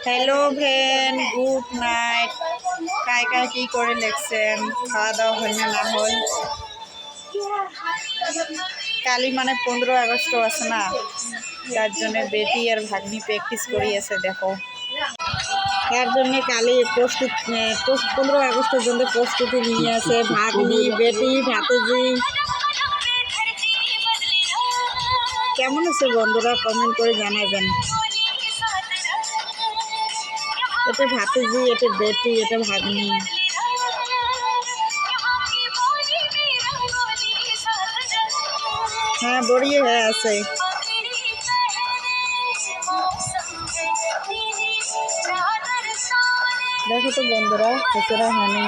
Hello when, good night. কায় কায় কী করে লেখছেন? খাওয়া দাওয়া হয় না না হয়? কালি মানে 15 আগস্ট আছে না, তার জন্য বেটি আর ভাগ্নি প্র্যাকটিস করিয়েছে। দেখো, তার জন্য কালি 15 আগস্টের জন্য প্রস্তুতি নিয়ে আছে ভাগ্নি, বেটি, ভাতিজি। কেমন আছে বন্ধুরা? কমেন্ট করে জানাবেন। এটা ভাতিজি, এটা বেটি, এটা ভাগ্নি। হ্যাঁ, বড়িয়ে হয়ে আছে। দেখো তো বন্ধুরা, খুচরা হয়নি।